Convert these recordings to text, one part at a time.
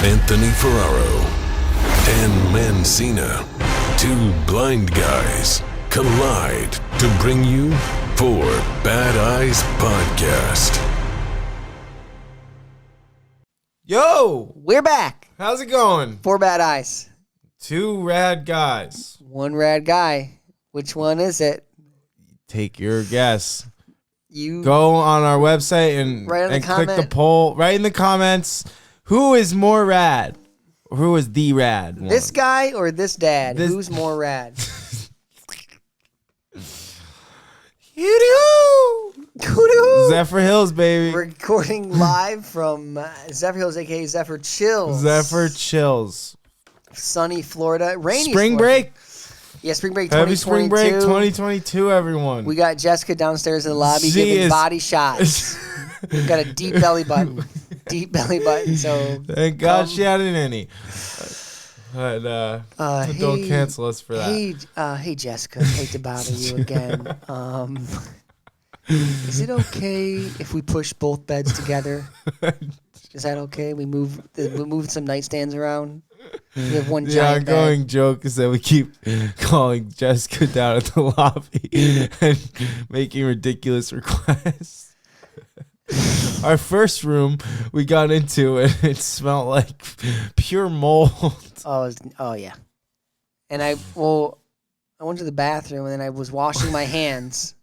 Anthony Ferraro, Dan Mancina. Two blind guys collide to bring you Four Bad Eyes Podcast. Yo! We're back. How's it going? Four Bad Eyes. Two rad guys. One rad guy. Which one is it? Take your guess. You go on our website and click the poll. Write in the comments who is more rad. Who is the rad one? This guy or this dad? Who's more rad? Zephyrhills, baby. Recording live from Zephyrhills, aka Zephyr Chills. Zephyr Chills. Sunny Florida. Rainy Spring Florida. break. Yeah, spring break 2022. Happy spring break 2022, everyone. We got Jessica downstairs in the lobby giving body shots. We've got a deep belly button. Deep belly button. So thank God she had an innie. But don't cancel us for that. Hey Jessica, hate to bother you again. Is it okay if we push both beds together? Is that okay? We move some nightstands around. We have one giant bed. Our ongoing joke is that we keep calling Jessica down at the lobby and making ridiculous requests. Our first room we got into and it smelled like pure mold. Oh yeah. And I went to the bathroom and then I was washing my hands.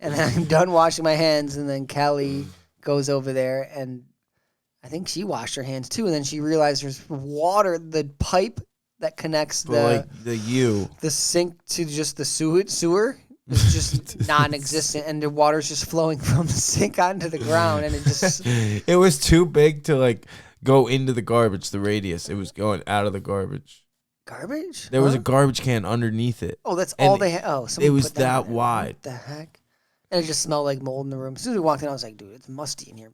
And then I'm done washing my hands and then Kelly goes over there and I think she washed her hands too, and then she realized there's water, the pipe that connects the sink to just the sewer is just non-existent, and the water's just flowing from the sink onto the ground, and it was too big to go into the garbage. The radius, it was going out of the garbage. Garbage? There was a garbage can underneath it. Oh, that's all they had. Oh, it was that wide. What the heck? And it just smelled like mold in the room. As soon as we walked in, I was like, dude, it's musty in here.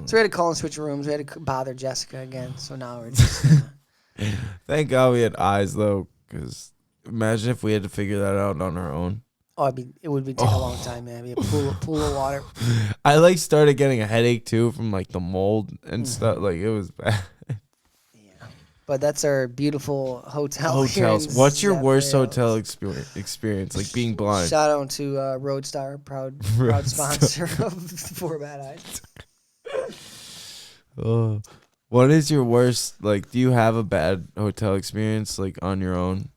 So we had to call and switch rooms. We had to bother Jessica again. So now we're just... Thank God we had eyes, though, because imagine if we had to figure that out on our own. Oh, it would take a long time, man. It'd be a pool of water. I, started getting a headache, too, from, the mold and stuff. It was bad. Yeah. But that's our beautiful hotels. What's your worst hotel experience, being blind? Shout out to Roadstar, proud sponsor of Four Bad Eyes. What is your worst, do you have a bad hotel experience, on your own?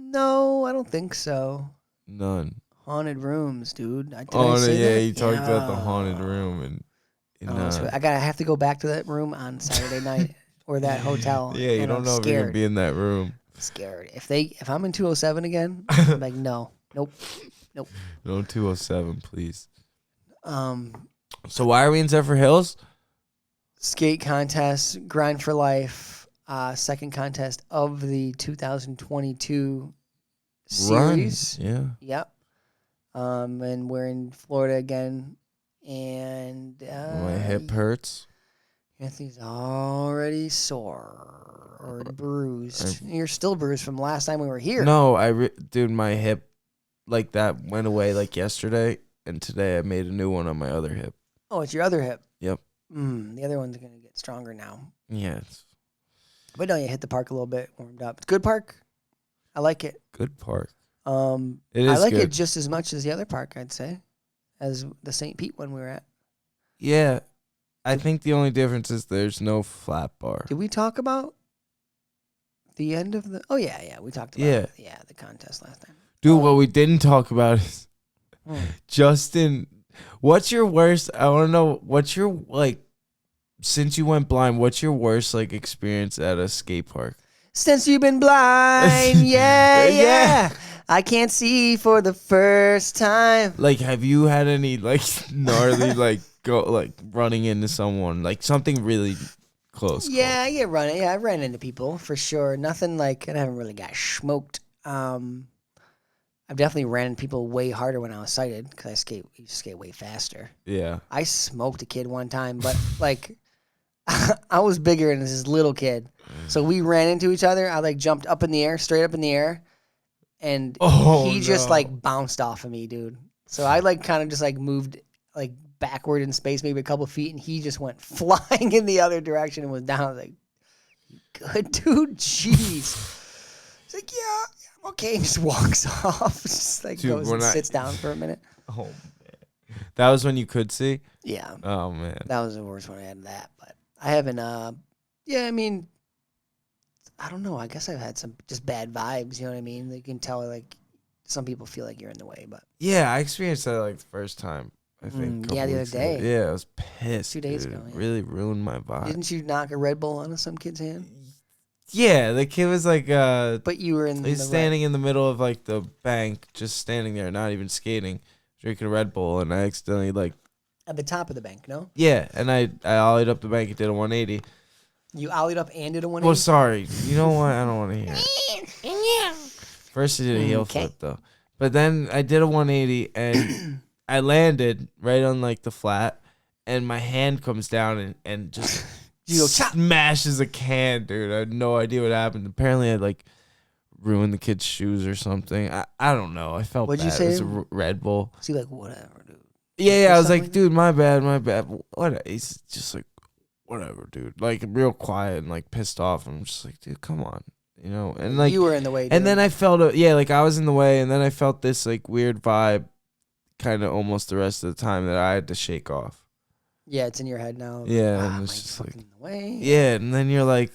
No, I don't think so. None. Haunted rooms, dude. You talked about the haunted room. I have to go back to that room on Saturday night, or that hotel. Yeah, you don't know if you're going to be in that room. Scared. If I'm in 207 again, I'm like, no. Nope. No 207, please. So why are we in Zephyrhills? Skate contest, grind for life, second contest of the 2022 series. Yeah. Yep. And we're in Florida again, and my hip hurts. Anthony's already sore or bruised. You're still bruised from last time we were here. No, dude, my hip. That went away yesterday, and today I made a new one on my other hip. Oh, it's your other hip. Yep. The other one's going to get stronger now. Yeah. But no, you hit the park a little bit, warmed up. It's a good park. I like it. Good park. I like it just as much as the other park, I'd say, as the St. Pete one we were at. Yeah. I think the only difference is there's no flat bar. Did we talk about the end of the... Oh, yeah. We talked about the contest last time. Dude, what we didn't talk about is Justin. What's your worst? I want to know what's your since you went blind. What's your worst experience at a skate park? Since you've been blind, yeah. I can't see for the first time. Have you had any gnarly running into someone something really close? Yeah, I get running. Yeah, I ran into people for sure. Nothing I haven't really got smoked. I've definitely ran into people way harder when I was sighted because I used to skate way faster. Yeah. I smoked a kid one time, but I was bigger than this little kid. So we ran into each other. I jumped up in the air, straight up in the air. And he just bounced off of me, dude. So I kind of just moved like backward in space, maybe a couple feet, and he just went flying in the other direction and was down. I was like, good dude, jeez. He's like, yeah, I'm okay. And just walks off. Just like Dude, goes and sits down for a minute. Oh man, that was when you could see. Yeah. Oh man, That was the worst when I had that, but I haven't. Yeah, I mean, I don't know. I guess I've had some just bad vibes. You know what I mean? You can tell like some people feel like you're in the way, but yeah, I experienced that like the first time. I think. yeah, the other day. Yeah, I was pissed. 2 days dude. ago. Yeah. Really ruined my vibe. Didn't you knock a Red Bull onto some kid's hand? Yeah, the kid was like, But you were in. he's standing in the middle of like the bank, just standing there, not even skating, drinking a Red Bull, and I accidentally like. At the top of the bank, no? Yeah, and I ollied up the bank and did a 180. You ollied up and did a 180? Well, sorry. You know what? I don't want to hear it. First I did a heel flip, though. But then I did a 180, and I landed right on, like, the flat, and my hand comes down and just You go, chop. smashes a can, dude. I had no idea what happened. Apparently, I, like, ruined the kid's shoes or something. I don't know. I felt What'd bad. you say? It was a Red Bull. So you're like, whatever, dude. Yeah, I was something like, like dude, my bad. What? He's just like, whatever, dude. Like, real quiet and, like, pissed off. I'm just like, dude, come on. You know? And, like, you were in the way, dude. and then I felt, like, I was in the way, and then I felt this, like, weird vibe kind of almost the rest of the time that I had to shake off. Yeah, it's in your head now. Yeah, Ah, and it's am I just fucking like, in the way? yeah, and then you're like,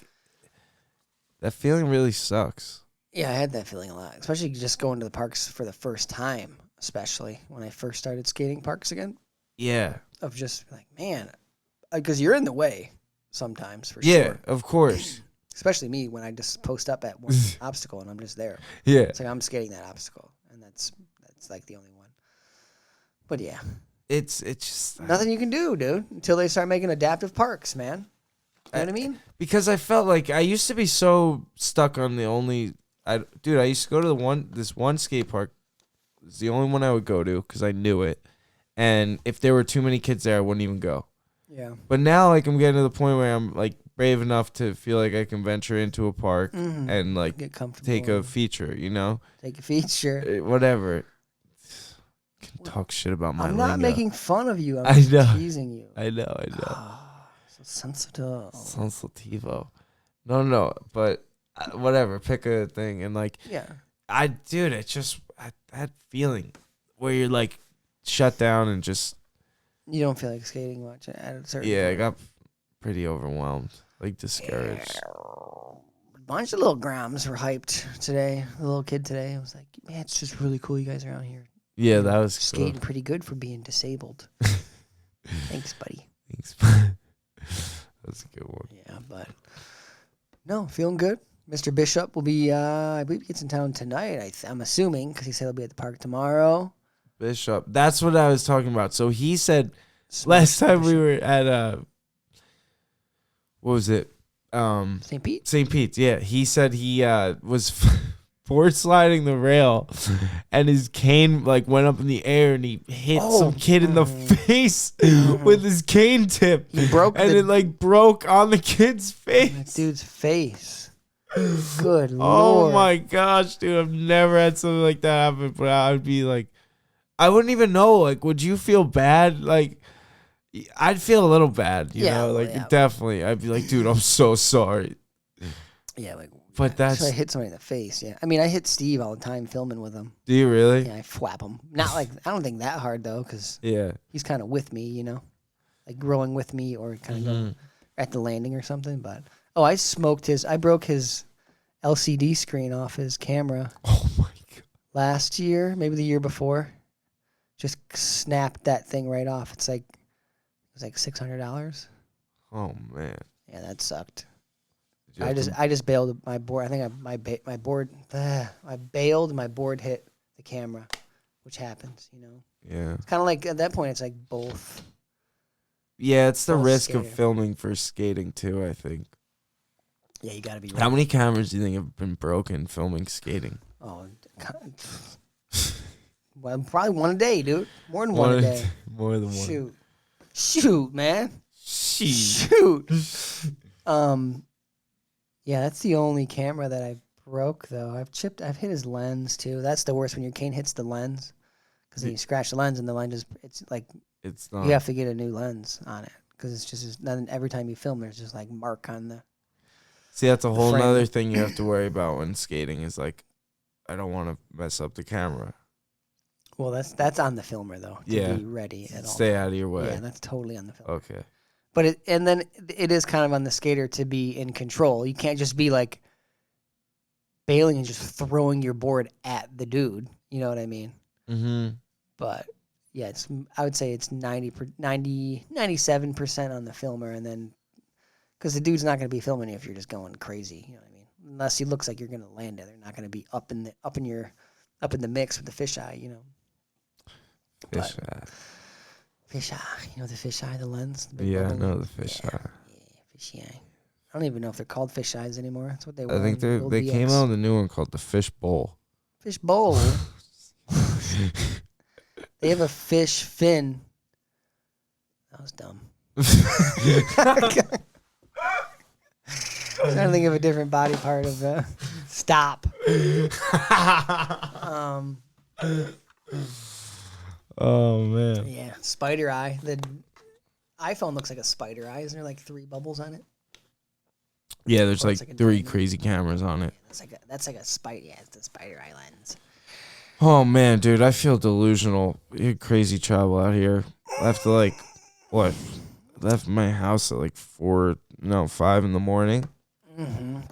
that feeling really sucks. Yeah, I had that feeling a lot, especially just going to the parks for the first time, especially when I first started skating parks again. Yeah. Of just like, man, because you're in the way sometimes for Yeah, sure. of course. Especially me when I just post up at one obstacle and I'm just there. Yeah. It's like I'm skating that obstacle, and that's like the only one. But yeah, It's just nothing you can do, dude, until they start making adaptive parks, man. You know what I mean? because I felt like I used to be so stuck on the only I used to go to this one skate park. It's the only one I would go to because I knew it. And if there were too many kids there, I wouldn't even go. Yeah. But now, like, I'm getting to the point where I'm, like, brave enough to feel like I can venture into a park and, like, Get comfortable. take a feature, you know? Take a feature. Whatever. Can talk shit about my I'm not lingo. making fun of you. I'm I just know. teasing you. I know. So sensitive. Sensitivo. No, but whatever. Pick a thing. And, like, Yeah. it's just that feeling where you're, like, shut down and just... You don't feel like skating much at a certain Yeah, I point. got pretty overwhelmed, like discouraged. A bunch of little grams were hyped today. A little kid today. I was like, man, it's just really cool you guys are out here Yeah, that was skating cool. pretty good for being disabled. Thanks, buddy. Thanks. That's a good one. Yeah, but no, feeling good. Mr. Bishop will be, I believe he gets in town tonight, I'm assuming, because he said he'll be at the park tomorrow. Bishop. That's what I was talking about. So he said last time we were at what was it? St. Pete? St. Pete's, yeah. He said he was board sliding the rail and his cane like went up in the air and he hit some kid in the face with his cane tip. He broke and it like broke on the kid's face. That dude's face. Good Oh lord. my gosh, dude. I've never had something like that happen, but I would be like, I wouldn't even know. Like, would you feel bad? Like, I'd feel a little bad, you know? Like, definitely. I'd be like, dude, I'm so sorry. Yeah, like, But that's... I hit somebody in the face, yeah. I mean, I hit Steve all the time filming with him. Do you really? Yeah, I flap him. Not like, I don't think that hard, though, because he's kind of with me, you know? Like, growing with me or kind of going at the landing or something, but... Oh, I broke his LCD screen off his camera. Oh, my God. Last year, maybe the year before. Just snapped that thing right off. It was like $600. Oh, man. Yeah, that sucked. Did you I just bailed my board. I think I bailed. My board hit the camera, which happens, you know. Yeah. It's kind of like at that point, it's like both. Yeah, it's the Both risk of skater. filming for skating, too, I think. Yeah, you got to be. How many cameras do you think have been broken filming skating? Oh, well, probably one a day, dude. More than one a day. More than one. Shoot, man. Shoot. Yeah, that's the only camera that I broke though. I've hit his lens too. That's the worst when your cane hits the lens, because you scratch the lens and the lens it's like It's not. You have to get a new lens on it because it's just then every time you film, there's just like mark on the. See, that's a whole frame. nother thing you have to worry about when skating. Is like, I don't want to mess up the camera. Well, that's on the filmer though. To be ready at all. Stay out of your way. Yeah, that's totally on the filmer. Okay. But then it is kind of on the skater to be in control. You can't just be like bailing and just throwing your board at the dude. You know what I mean? Mm-hmm. But yeah, I would say it's 97% on the filmer, and then because the dude's not going to be filming you if you're just going crazy. You know what I mean? Unless he looks like you're going to land it, they're not going to be up in the mix with the fisheye. You know. Fisheye. Fisheye, you know the fisheye, the lens. The big Yeah, I bubble? know the fisheye. Yeah, fisheye. I don't even know if they're called fisheyes anymore. That's what they were. I think they came out with a new one called the Fish Bowl. Fish bowl. They have a fish fin. That was dumb. Trying to think of a different body part of the. Stop. Oh man. Yeah, spider eye. The iPhone looks like a spider eye. Isn't there like 3 bubbles on it? Yeah, there's Or like it's like a 3 diamond. crazy cameras on it. That's like a spider. Yeah, it's the spider eye lens. Oh man, dude, I feel delusional. You had crazy travel out here. I have to left my house at like 5 in the morning.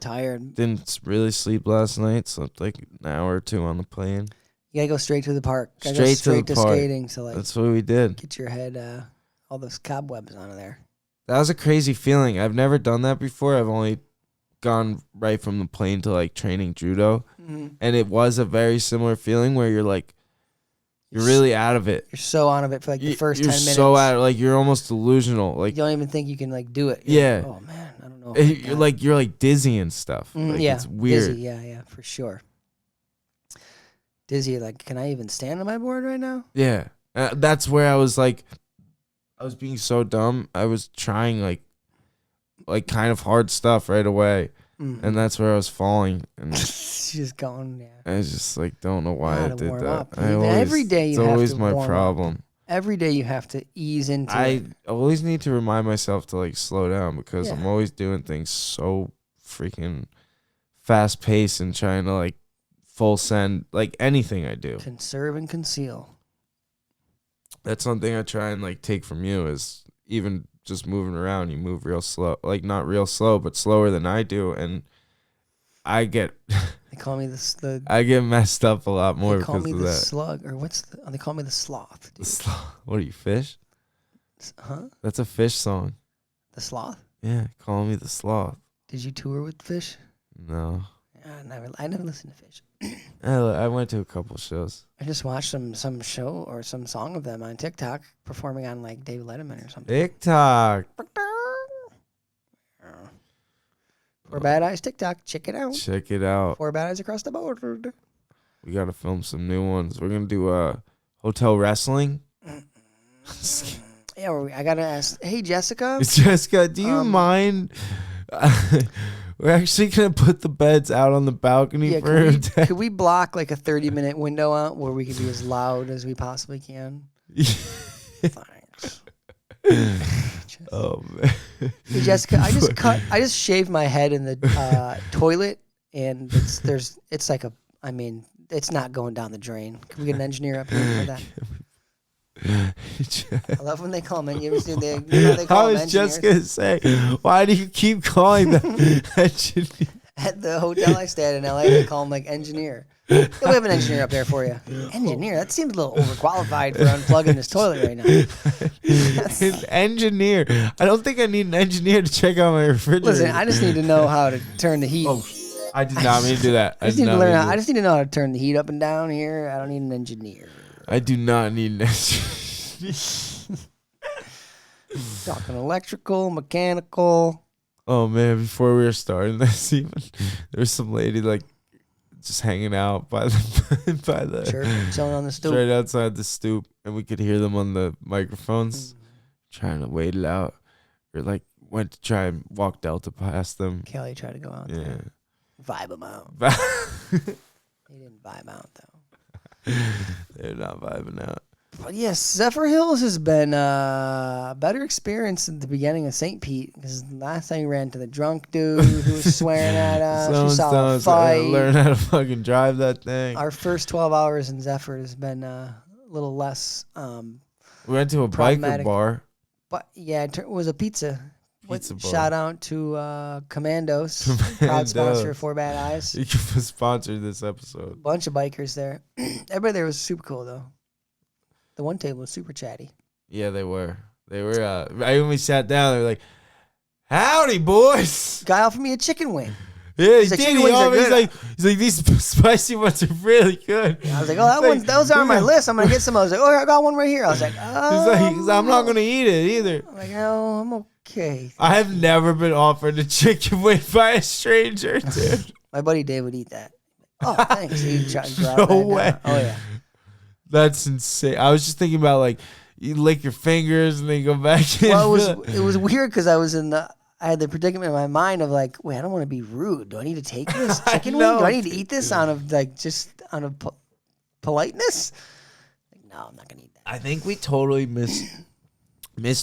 Tired. Didn't really sleep last night. Slept like an hour or 2 on the plane. You gotta go straight to the park. Gotta Straight go to straight the to park. skating. So like, That's what we did. get your head all those cobwebs out of there. That was a crazy feeling. I've never done that before. I've only gone right from the plane to like training judo. And it was a very similar feeling where you're like, you're really out of it. You're so out of it for like the first 10 minutes. You're so out, like you're almost delusional. Like You don't even think you can like do it. You're Yeah. like, oh man, I don't know. if I you're got like you're like dizzy and stuff. it. Like Yeah, it's weird. Dizzy. Yeah, for sure. Dizzy. Like, can I even stand on my board right now? Yeah. That's where I was like, I was being so dumb. I was trying like kind of hard stuff right away, and that's where I was falling. And Just going. Yeah. I just like don't know why I Gotta did warm that. up. Every day you it's have always to my warm up. problem. Every day you have to ease into I it. always need to remind myself to like slow down because Yeah. I'm always doing things so freaking fast paced and trying to like full send like anything I do. Conserve and conceal. That's something I try and like take from you is even just moving around, you move real slow, like not real slow, but slower than I do, and I get They call me the I get messed up a lot more they call because me of the that. slug, or they call me the sloth, dude. What are you, fish? Huh? That's a fish song. The sloth? Yeah, call me the sloth. Did you tour with Fish? No, I never listened to Fish. I went to a couple shows. I just watched some show or some song of them on TikTok performing on like David Letterman or something. TikTok. Four Bad Eyes TikTok, check it out. Check it out. 4 Bad Eyes across the board. We gotta film some new ones. We're gonna do hotel wrestling. Yeah, I gotta ask. Hey, Jessica. Jessica, do you mind? We're actually gonna put the beds out on the balcony Yeah, for her. could we block like a 30-minute window out where we can be as loud as we possibly can? Thanks. Oh man. Hey, Jessica, I just shaved my head in the toilet, and it's not going down the drain. Can we get an engineer up here for that? I love when they call them. You ever seen they call I them was engineers? just gonna say, why do you keep calling them engineer? At the hotel I stay at in LA, they call them like engineer. Yeah, we have an engineer up there for you. Engineer? That seems a little overqualified for unplugging this toilet right now. An engineer. I don't think I need an engineer to check out my refrigerator. Listen, I just need to know how to turn the heat. Oh, I did not mean to do that. I just need to know how to turn the heat up and down here. I don't need an engineer. I do not need an engineer. Talking electrical, mechanical. Oh man, before we were starting this, even there was some lady like just hanging out by the Sure, chilling on the stoop. right outside the stoop, and we could hear them on the microphones trying to wait it out. Or like went to try and walk Delta past them. Kelly tried to go out Yeah. there. Vibe them out. He didn't vibe out, though. They're not vibing out. But yes, Zephyrhills has been a better experience at the beginning of St. Pete because last time we ran into the drunk dude who was swearing at us. We saw a fight. Learn how to fucking drive that thing. Our first 12 hours in Zephyr has been a little less. We went to a biker bar. But yeah, it was a pizza. Bar. Shout out to Commandos, proud sponsor for Bad Eyes. You can sponsor this episode. Bunch of bikers there. Everybody there was super cool though. The one table was super chatty. Yeah, they were. Right when we sat down, they were like, "Howdy, boys." Guy offered me a chicken wing. Yeah, he's like, these spicy ones are really good. I was like, oh, those are on my list. I'm gonna get some. I was like, oh, I got one right here. I was like, oh. He's like, I'm not gonna eat it either. I'm like, no, I'm okay. I have never been offered a chicken wing by a stranger, dude. My buddy Dave would eat that. Oh, thanks. No way. Oh yeah. That's insane. I was just thinking about like you lick your fingers and then go back in. Well, it was weird because I had the predicament in my mind of like, wait, I don't want to be rude. Do I need to take this chicken wing? Do I need to eat this out of politeness? Like, no, I'm not gonna eat that. I think we totally missed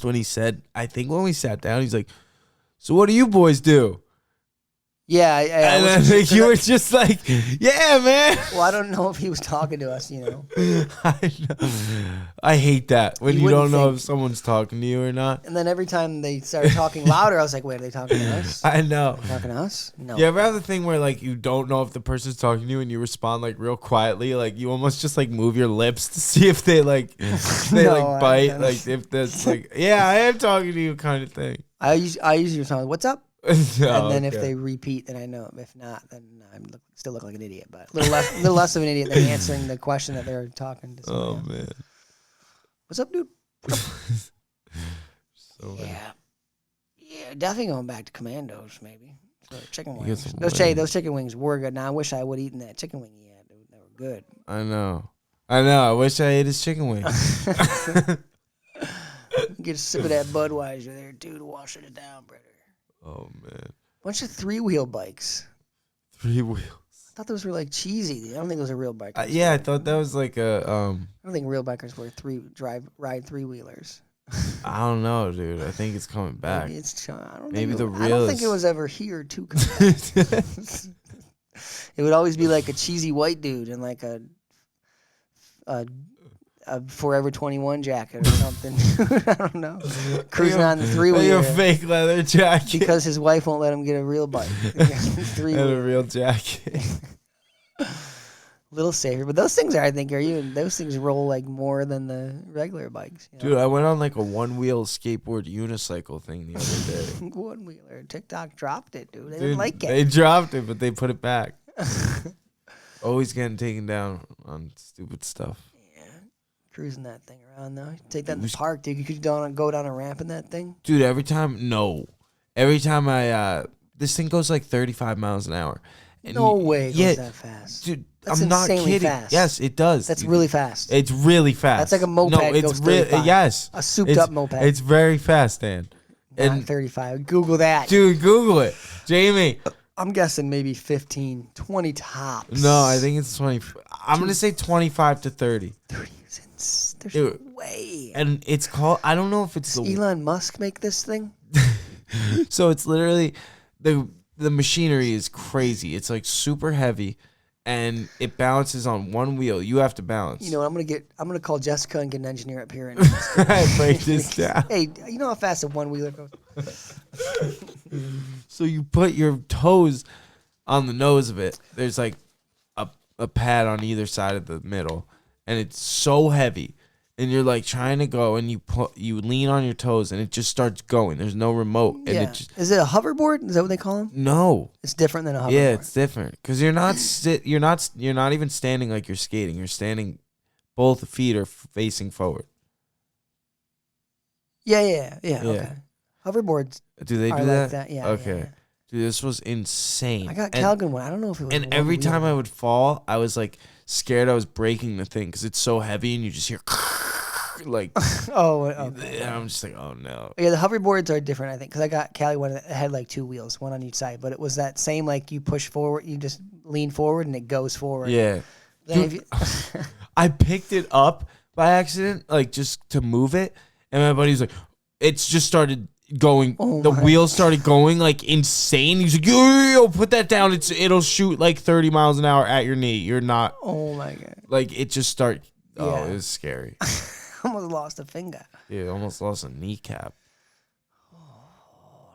when he said. I think when we sat down, he's like, "So what do you boys do?" Yeah, and I think you were just like, "Yeah, man." Well, I don't know if he was talking to us, you know. I know. I hate that when you don't know if someone's talking to you or not. And then every time they started talking louder, I was like, "Wait, are they talking to us?" I know. Are they talking to us? No. You ever have the thing where like you don't know if the person's talking to you and you respond like real quietly, like you almost just like move your lips to see if they like bite, like if that's like, yeah, I am talking to you kind of thing. I usually respond, "What's up?" And then if they repeat, then I know. If not, then I still look like an idiot, but a little less of an idiot than answering the question that they're talking to. Oh man, what's up, dude? So yeah, definitely going back to Commandos, maybe. So chicken wings. Those chicken wings were good. Now I wish I would have eaten that chicken wing he had, dude. They were good. I know. I wish I ate his chicken wing. Get a sip of that Budweiser there, too, to wash it down, brother. Oh, man. Bunch of 3-wheel bikes. 3 wheels. I thought those were like cheesy. I don't think those are real bikers. Yeah, I thought that was like a. I don't think real bikers were ride 3-wheelers. I don't know, dude. I think it's coming back. Maybe it's. I don't think it was ever here too. It would always be like a cheesy white dude in like a Forever 21 jacket or something. I don't know. Cruising on the 3-wheeler. Like a fake leather jacket. Because his wife won't let him get a real bike. And a real jacket. Little safer. But those things those things roll like more than the regular bikes. You know? Dude, I went on like a 1-wheel skateboard unicycle thing the other day. 1-wheeler. TikTok dropped it, dude. They didn't like it. They dropped it, but they put it back. Always getting taken down on stupid stuff. Cruising that thing around though. Take that in the park, dude. You could go down a ramp in that thing. Dude, every time I this thing goes like 35 miles an hour. And no way it goes that fast. Dude, that's I'm not kidding. Fast. Yes, it does. That's really fast. It's really fast. That's like a moped. No, it's really yes. A souped up moped. It's very fast, Dan. And 35. Google that. Dude, Google it. Jamie. I'm guessing maybe 15, 20 tops. No, I think it's 20. I'm going to say 25 to 30. 30. There's no way. And it's called, I don't know if it's Does Elon Musk make this thing? So it's literally, the machinery is crazy. It's like super heavy and it balances on one wheel. You have to balance. You know, I'm gonna call Jessica and get an engineer up here and break this down. Hey, you know how fast a 1-wheeler goes? So you put your toes on the nose of it. There's like a pad on either side of the middle. And it's so heavy, and you're like trying to go, and you lean on your toes, and it just starts going. There's no remote. And yeah. Is it a hoverboard? Is that what they call them? No. It's different than a hoverboard. Yeah, it's different because you're not even standing like you're skating. You're standing, both feet are facing forward. Yeah. Okay. Hoverboards. Do they do like that? Yeah. Okay. Yeah. Dude, this was insane. I got Calgon one. I don't know if it was. And every time I would fall, I was like scared I was breaking the thing because it's so heavy and you just hear like. Oh, okay. And I'm just like, oh no. Yeah, the hoverboards are different, I think, because I got Cali one that had like 2 wheels, one on each side, but it was that same like you push forward, you just lean forward and it goes forward. Yeah. Dude, I picked it up, by accident, like just to move it. And my buddy's like, it's just started going. The wheels started going like insane. He's like, yo, put that down. It'll shoot like 30 miles an hour at your knee. You're not. Oh my God. Like it just started. Oh, Yeah. it was scary. Almost lost a finger. Yeah, almost lost a kneecap.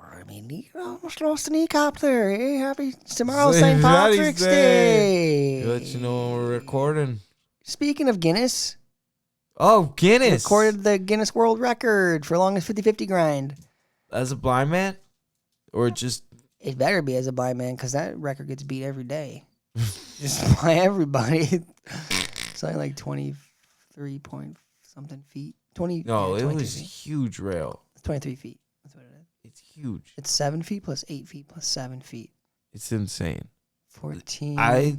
I mean, you almost lost a kneecap there. Hey, happy tomorrow's St. St. Patrick's Day. Let you know when we're recording. Speaking of Guinness, Oh, Guinness. recorded the Guinness World Record for longest 50-50 grind. As a blind man? Or just... It better be as a blind man, because that record gets beat every day. Just by everybody. It's only like 23 point something feet. 20. No, yeah, it 23 was feet. huge rail. It's 23 feet. That's what it is. It's huge. It's 7 feet plus 8 feet plus 7 feet. It's insane. 14. I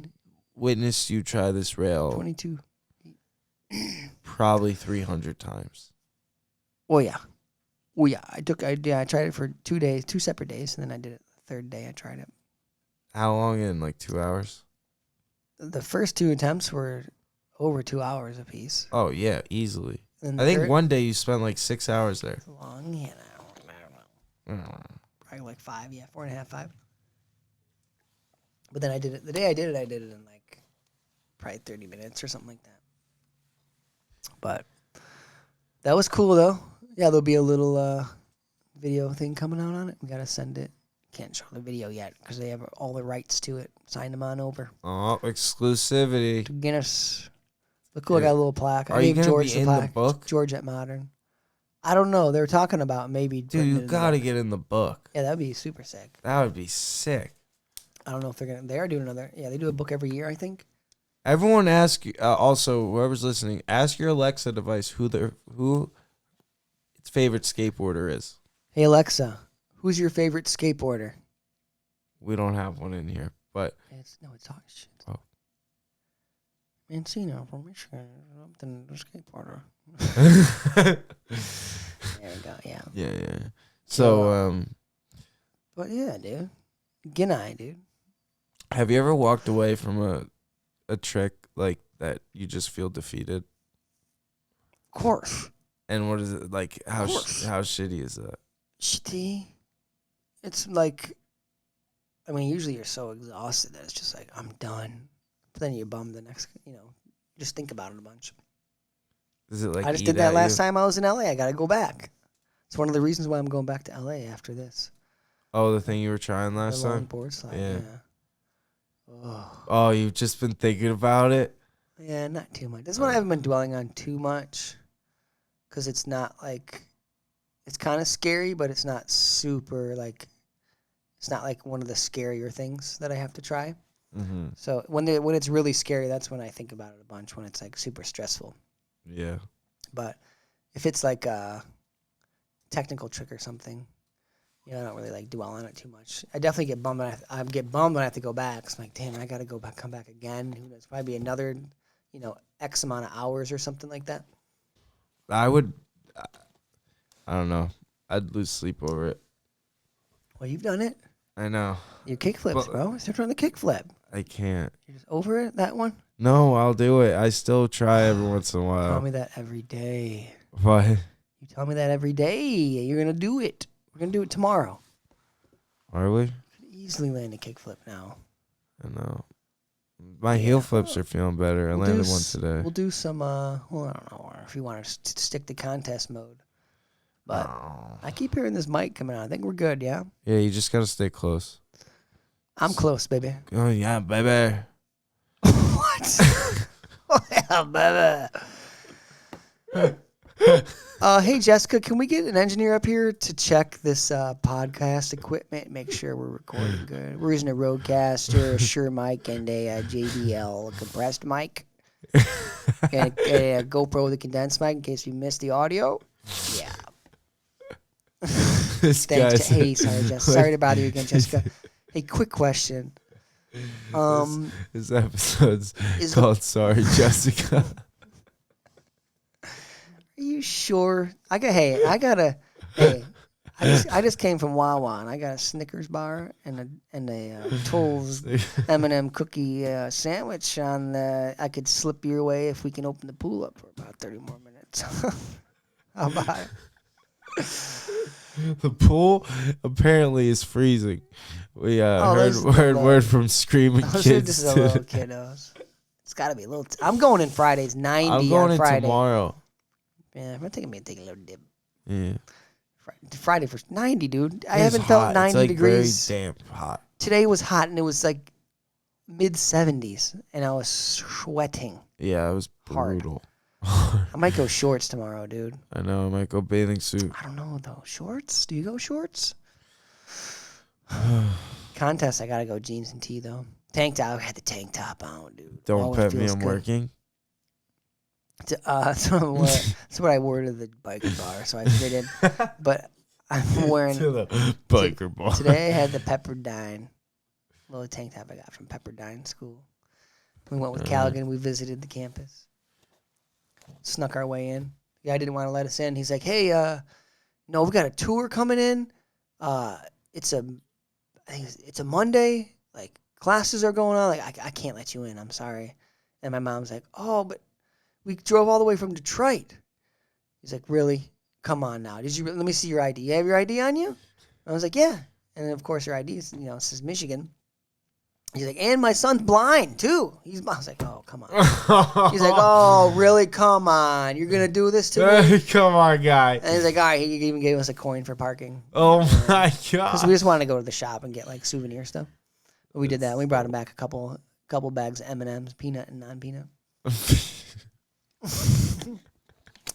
witnessed you try this rail 22. probably 300 times. Oh yeah. Oh yeah. I tried it for 2 days, 2 separate days, and then I did it the third day I tried it. How long in? Like 2 hours? The first 2 attempts were over 2 hours apiece. Oh, yeah, easily. And I think third- one day you spent like 6 hours there. It's long, I don't know. Probably like 5, 4.5, 5. But then I did it. The day I did it in like probably 30 minutes or something like that. But that was cool though. Yeah, there'll be a little video thing coming out on it. We gotta send it. Can't show the video yet because they have all the rights to it. Sign them on over Oh, exclusivity. to Guinness. Look cool. I got a little plaque. Are I you gave gonna George be the in the plaque. book? George at Modern. I don't know. They were talking about maybe. Dude, putting it you in the gotta book. get in the book. Yeah, that'd be super sick. That would be sick. I don't know if they're gonna. They are doing another. Yeah, they do a book every year, I think. Everyone ask also whoever's listening, ask your Alexa device who its favorite skateboarder is. Hey Alexa, who's your favorite skateboarder? We don't have one in here, but It's talking shit. Oh. Mancina from Michigan, something skateboarder. There we go. Yeah, yeah. So, but yeah, dude, Guinness, dude. have you ever walked away from a trick like that you just feel defeated? Of course. And what is it like? How course. how shitty is that? Shitty. It's like, I mean, usually you're so exhausted that it's just like I'm done. But then you're bummed the next, just think about it a bunch. Is it like I just eat did that at last you? time I was in LA. I got to go back. It's one of the reasons why I'm going back to LA after this. Oh, the thing you were trying last the time? longboard slide. Yeah. Oh. Oh, you've just been thinking about it? Yeah, not too much. This one I haven't been dwelling on too much because it's not like, it's kind of scary, but it's not super like, it's not like one of the scarier things that I have to try. Mm-hmm. So when it's really scary, that's when I think about it a bunch, when it's like super stressful. Yeah. But if it's like a technical trick or something, I don't really like dwell on it too much. I definitely get bummed when I get bummed when I have to go back. I'm like, damn, I got to go back, come back again. Who knows? Probably be another, X amount of hours or something like that. I don't know. I'd lose sleep over it. Well, you've done it. I know. Your kick flips, bro. Start trying the kick flip. I can't. You're just over it, that one? No, I'll do it. I still try every once in a Tell while. me that every day. What? You tell me that every day. You're going to do it. We're going to do it tomorrow. Are we? You could easily land a kick flip now. I know. My heel flips are feeling better. I landed one today. We'll do some, I don't know if you want to stick to contest mode. But I keep hearing this mic coming out. I think we're good, yeah? Yeah, you just gotta stay close. I'm close, baby. Oh yeah, baby. What? Oh, yeah, baby. Hey, Jessica, can we get an engineer up here to check this podcast equipment, make sure we're recording good? We're using a Rodecaster, a Shure mic, and a JBL compressed mic. And a GoPro with a condensed mic in case we missed the audio. Yeah. This Thanks. guy's Hey, sorry, Jessica. Sorry to bother you again, Jessica. Hey, quick question. This episode's called Sorry, Jessica. Are you sure? Hey, I just came from Wawa and I got a Snickers bar and a Toll's M&M cookie sandwich on the. I could slip your way if we can open the pool up for about 30 more minutes. How about it? The pool apparently is freezing. We heard word from screaming kids. This is a little kiddos. It's got to be a little. I'm going in Fridays. 90 I'm going on Friday. in tomorrow. Yeah, I'm taking a little dip. Yeah. Friday for 90, dude. I It's haven't hot. felt 90 it's like degrees. Very damp hot. Today was hot and it was like mid 70s and I was sweating. Yeah, it was Hard. brutal. I might go shorts tomorrow, dude. I know. I might go bathing suit. I don't know though. Shorts? Do you go shorts? Contest, I gotta go jeans and tee though. Tank top. I had the tank top on, dude. Don't Always pet me. feels I'm good. working. That's what I wore to the biker bar, so I fit in. But I'm wearing To the biker bar. today. I had the Pepperdine little tank top I got from Pepperdine School. We went with Callaghan. We visited the campus. Snuck our way in. The guy didn't want to let us in. He's like, "Hey, no, we got a tour coming in. I think it's a Monday. Like classes are going on. Like I can't let you in. I'm sorry." And my mom's like, "Oh, but we drove all the way from Detroit." He's like, "Really? Come on now. Let me see your ID. You have your ID on you?" I was like, "Yeah." And of course, your ID is, says Michigan. He's like, "And my son's blind too." I was like, "Oh, come on." He's like, "Oh, really? Come on. You're gonna do this to me?" Come on, guy. And he's like, "All right." He even gave us a coin for parking. Oh my Because god. we just wanted to go to the shop and get like souvenir stuff. But we did that. We brought him back a couple bags of M&Ms, peanut and non-peanut.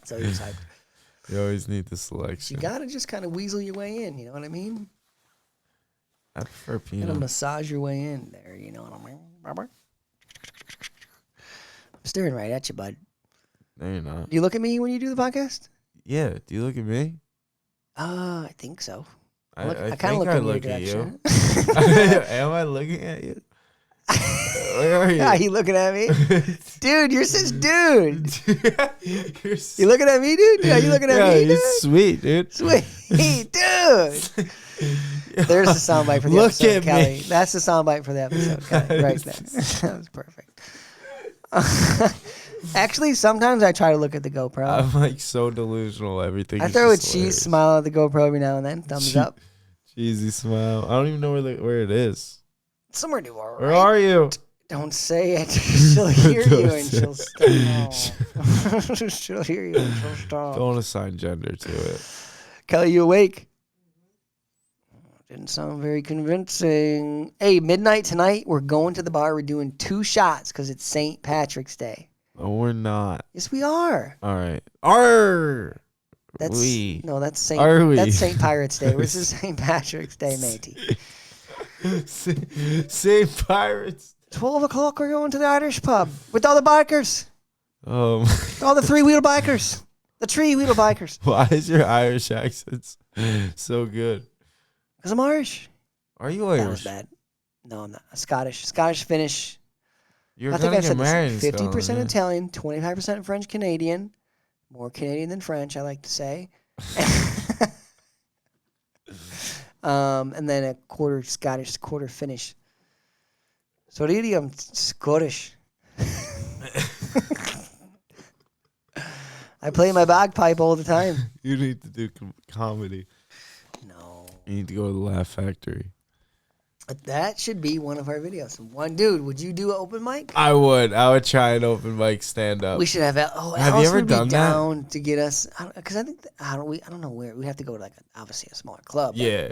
So he was hyped. You always need the selection. You gotta just kind of weasel your way in. You know what I mean? I prefer You gotta peanut. massage your way in there. You know what I mean? I'm staring right at you, bud. No, you're not. Do you look at me when you do the podcast? Yeah. Do you look at me? I think so. I I think kind of look I in your look at you. direction. Am I looking at you? Where are you? Are you looking at me? Dude, you're such dude. You're You looking at me, dude? Are you looking at yeah, me, dude? you're sweet, dude. Sweet, dude. There's the soundbite for the Look episode, at Kelly. me. That's the soundbite for the episode, Kelly. Right there. That was perfect. Actually, sometimes I try to look at the GoPro. I'm like so delusional. Everything. I is throw a just cheese hilarious. smile at the GoPro every now and then. Thumbs up. Cheesy smile. I don't even know where it is. Somewhere to our Where right. are you? Don't say it. She'll hear you Don't and say she'll stop. She'll hear you and she'll stop. Don't assign gender to it. Kelly, you awake? Didn't sound very convincing. Hey, midnight tonight, we're going to the bar. We're doing 2 shots because it's St. Patrick's Day. Oh, we're not. Yes, we are. All right. Arr. That's We. no, that's St. Are we? That's St. Pirates Day. This is St. Patrick's Day, matey. St. Pirates. 12 o'clock, we're going to the Irish pub with all the bikers, Oh, all the 3-wheel bikers, the 3-wheel bikers. why is your Irish accent so good? Because I'm Irish. Are you That was Irish? bad. No, I'm not. Scottish, Finnish. You're I think gonna I've get said married in this. 50% Scotland, yeah. Italian, 25% French Canadian. More Canadian than French, I like to say. And then a quarter Scottish, quarter Finnish. So really, I'm Scottish. I play my bagpipe all the time. You need to do comedy. No. You need to go to the Laugh Factory. But that should be one of our videos. One dude, would you do an open mic? I would try an open mic stand up. We should have. Have you Alice ever would be done that? down to get us? Because I think I don't know where we have to go to obviously a smaller club. but Yeah.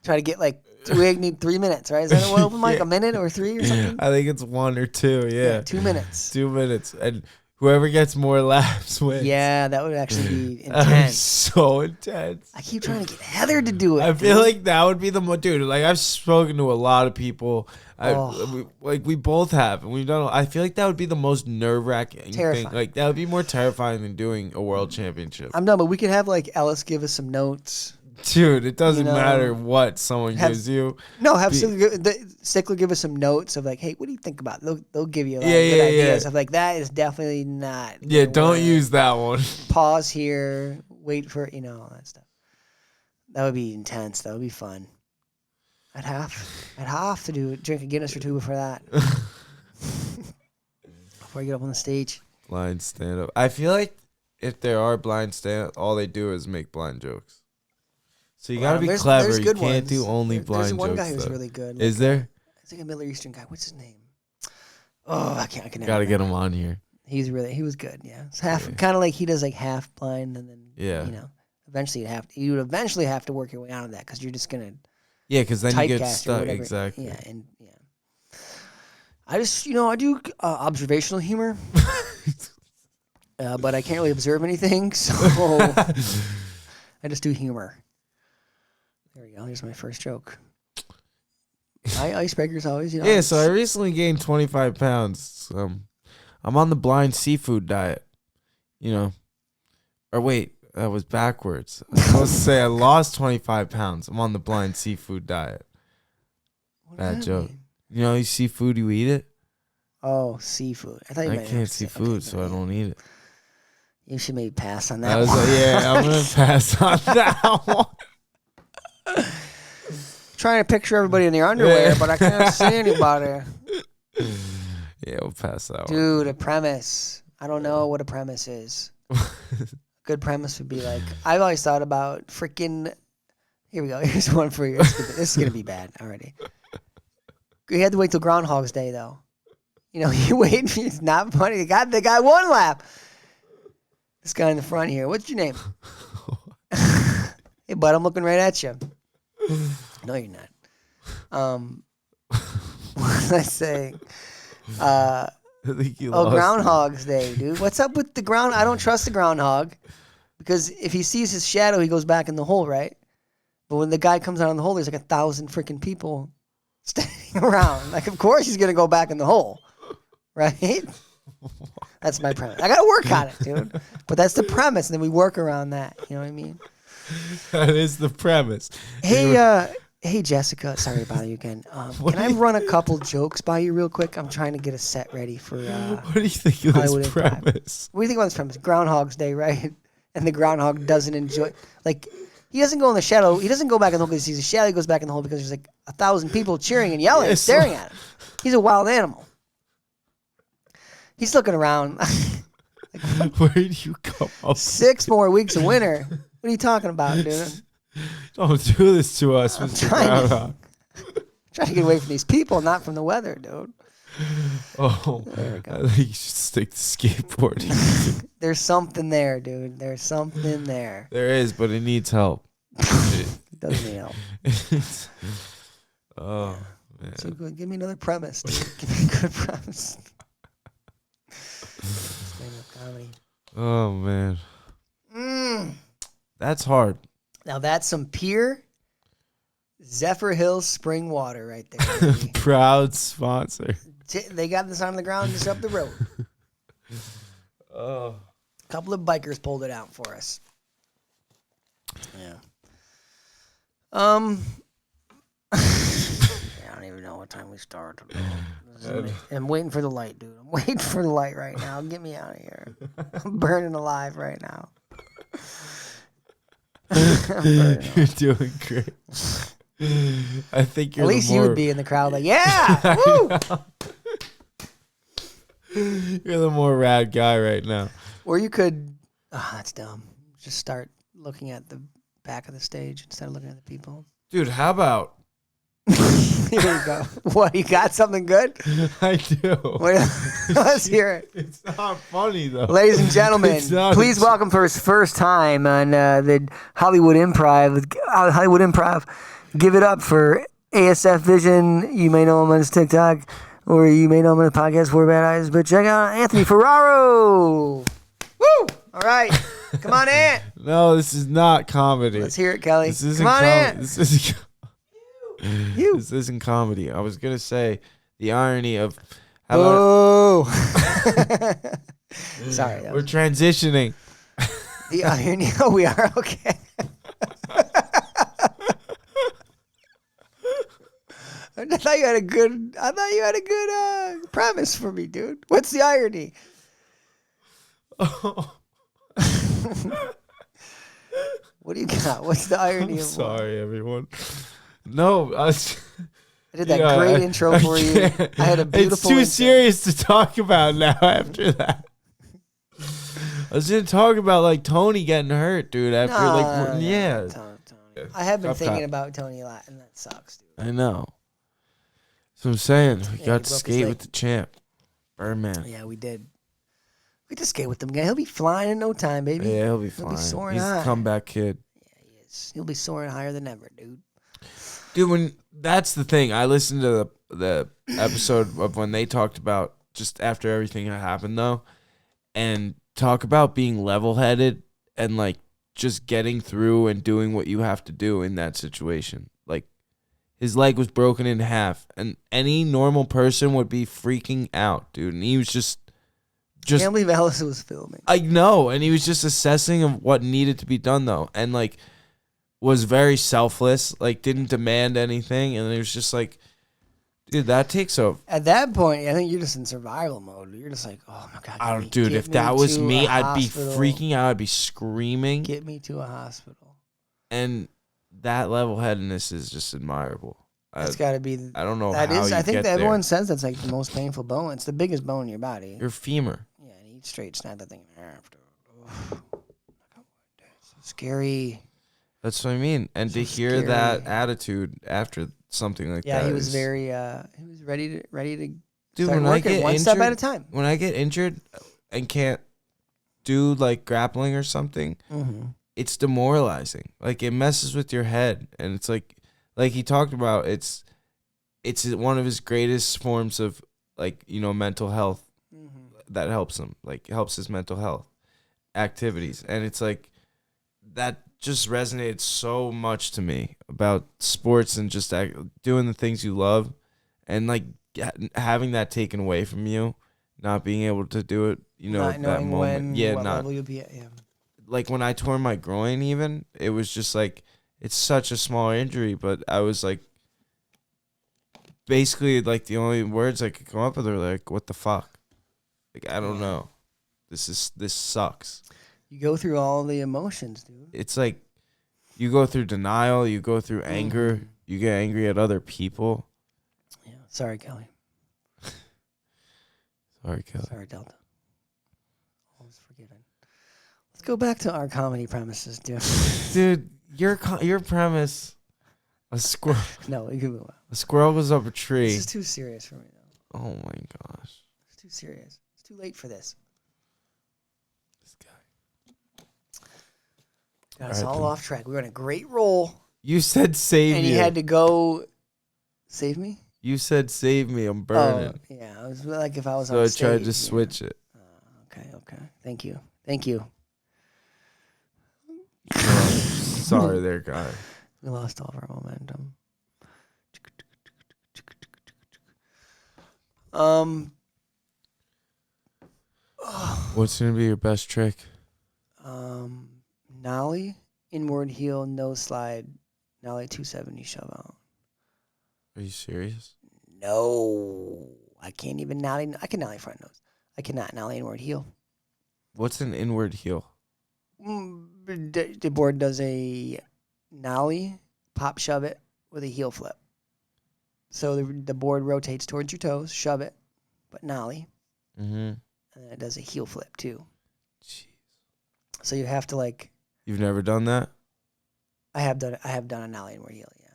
Try to get we need 3 minutes, right? Is that an open mic? Yeah. A minute or 3 or something? I think it's 1 or 2. Yeah. 2 minutes. 2 minutes, and whoever gets more laughs wins. Yeah, that would actually be That was intense. so intense. I keep trying to get Heather to do it. I feel dude. like that would be the dude. Like I've spoken to a lot of people. We both have, and we've done. I feel like that would be the most nerve-wracking thing. Terrifying. Like that would be more terrifying than doing a world championship. I'm done, but we could have Ellis give us some notes. Dude, it doesn't You know, matter what someone gives you. No, have Be- Stickler give us some notes of hey, what do you think about it? They'll give you a lot Yeah, of good yeah, ideas yeah. of that is definitely not. Yeah, gonna don't work. use that one. Pause here, wait for all that stuff. That would be intense. That would be fun. I'd have to drink a Guinness or two before that. Before I get up on the stage. Blind stand up. I feel like if there are blind stand up, all they do is make blind jokes. So you gotta be clever. You can't do only blind jokes. There's one guy who's really good. Is there? It's like a Middle Eastern guy. What's his name? Oh, I can't. Gotta get him on here. He was good. Yeah, it's kind of like he does like half blind, and then eventually you would eventually have to work your way out of that because you're just gonna because then you get stuck. Exactly. Yeah, I just I do observational humor, but I can't really observe anything, so I just do humor. There we go. Here's my first joke. Icebreakers always, Yeah, so I recently gained 25 pounds. I'm on the blind seafood diet, Or wait, that was backwards. I was supposed to say I lost 25 pounds. I'm on the blind seafood diet. Bad joke. Mean? You see food, you eat it? Oh, seafood. I can't see food, so I don't eat it. You should maybe pass on that one. I'm going to pass on that one. Trying to picture everybody in their underwear, but I can't see anybody. Yeah, we'll pass that one. Dude, a premise. I don't know what a premise is. Good premise would be like, I've always thought about freaking. Here we go. Here's one for you. This is going to be bad already. You had to wait till Groundhog's Day, though. You wait. It's not funny. The guy one lap. This guy in the front here. What's your name? Hey, bud, I'm looking right at you. No, you're not. What was I saying? I think you lost Groundhog's Day, dude. What's up with the ground? I don't trust the groundhog because if he sees his shadow, he goes back in the hole, right? But when the guy comes out in the hole, there's like 1,000 freaking people standing around. Like, of course he's gonna go back in the hole, right? That's my premise. I gotta work on it, dude. But that's the premise, and then we work around that. You know what I mean? That is the premise. Hey, Jessica. Sorry to bother you again. Can I run a couple jokes by you real quick? I'm trying to get a set ready for. What do you think of this premise? What do you think about this premise? Groundhog's Day, right? And the groundhog doesn't enjoy. Like, he doesn't go in the shadow. He doesn't go back in the hole because he sees a shadow. He goes back in the hole because there's like 1,000 people cheering and yelling and staring at him. He's a wild animal. He's looking around. Where did you come up? 6 more weeks of winter. What are you talking about, dude? Don't do this to us, Mr. Groundhog. Trying to get away from these people, not from the weather, dude. Oh, there we go. I think you should stick to skateboarding. There's something there, dude. There's something there. There is, but it needs help. It does need help. Oh, man. So give me another premise, dude. Give me a good premise. Comedy. Oh, man. That's hard. Now that's some pure Zephyrhills spring water right there. Proud sponsor. They got this on the ground just up the road. Oh. A couple of bikers pulled it out for us. Yeah. I don't even know what time we started. I'm waiting for the light, dude. I'm waiting for the light right now. Get me out of here. I'm burning alive right now. You're doing great. I think you're at least you would be in the crowd like, yeah, woo! You're the more rad guy right now. Or you could, that's dumb. Just start looking at the back of the stage instead of looking at the people. Dude, how about? Here we go. What, you got something good? I do. Let's hear it. It's not funny, though. Ladies and gentlemen, please welcome for his first time on the Hollywood Improv. Give it up for ASF Vision. You may know him on his TikTok, or you may know him on the podcast, Four Bad Eyes. But check out Anthony Ferraro. Woo! All right. Come on, Ant. No, this is not comedy. Let's hear it, Kelly. This isn't Come on, Ant. This isn't comedy. I was gonna say the irony of how sorry, we're transitioning. The irony. Oh, we are okay. I thought you had a good premise for me, dude. What's the irony? What do you got? What's the irony I'm of sorry, everyone. No, I did that great intro for you. I had a beautiful It's too intro. serious to talk about now after that. I was going to talk about, like, Tony getting hurt, dude, after, yeah. Tony. I have been thinking about Tony a lot, and that sucks, dude. I know. That's what I'm saying. We he got to broke his skate leg. with the champ. Birdman. Yeah, we did. We just skate with him again. He'll be flying in no time, baby. Yeah, he'll be He'll fine. be soaring He's high. a comeback kid. Yeah, he is. He'll be soaring higher than ever, dude. Dude, that's the thing. I listened to the episode of when they talked about just after everything that happened, though, and talk about being level-headed and, like, just getting through and doing what you have to do in that situation. Like, his leg was broken in half, and any normal person would be freaking out, dude. And he was just I can't believe Alice was filming. I know, and he was just assessing of what needed to be done, though, and, like, was very selfless, like, didn't demand anything, and it was just like, dude, that takes a... At that point, I think you're just in survival mode. You're just like, oh, my God. Dude, if that was me, I'd be hospital. freaking out. I'd be screaming. Get me to a hospital. And that level-headedness is just admirable. That's got to be... I don't know that how is. you I think get that everyone there. says that's like the most painful bone. It's the biggest bone in your body. Your femur. Yeah, and eat straight. Snap that thing in half. So scary. That's what I mean. And So to hear scary. that attitude after something like that. Yeah, he was is- very. He was ready to Dude, start when I working get one step at a injured- time. When I get injured and can't do, like, grappling or something, Mm-hmm. it's demoralizing. Like, it messes with your head, and it's like he talked about, it's one of his greatest forms of, like, you know, mental health that helps him, like, helps his mental health activities. And it's like, that just resonated so much to me about sports and just doing the things you love, and, like, having that taken away from you, not being able to do it, you know, Not that knowing moment. when, what not level you'll be at. Yeah. like when I tore my groin, even, it was just like, it's such a small injury, but I was like, basically, like, the only words I could come up with are like, what the fuck? Like, I don't know. This sucks. You go through all the emotions, dude. It's like, you go through denial, you go through anger, you get angry at other people. Yeah. Sorry, Kelly. Sorry, Kelly. Sorry, Delta. Always forgiven. Let's go back to our comedy premises, dude. Dude, your premise, a squirrel No, we can move on. goes up a tree. This is too serious for me, though. Oh my gosh. It's too serious. It's too late for this. This guy. Got us All right, all then. off track. We were on a great roll, You said save and me. you had to go save me. You said save me, I'm burning. Oh, yeah. It was like if I was So on I stage. tried to yeah. switch it. Okay. Thank you. Sorry there, guy. We lost all of our momentum. What's going to be your best trick? Nollie, inward heel, nose slide, Nollie 270 shove out. Are you serious? No, I can't even Nollie. I can Nollie front nose. I cannot Nollie inward heel. What's an inward heel? The board does a Nollie, pop shove it with a heel flip. So the board rotates towards your toes, shove it, but Nollie, Mm-hmm. and then it does a heel flip too. Jeez. So you have to like. You've never done that? I have done a Nollie inward heel. Yeah,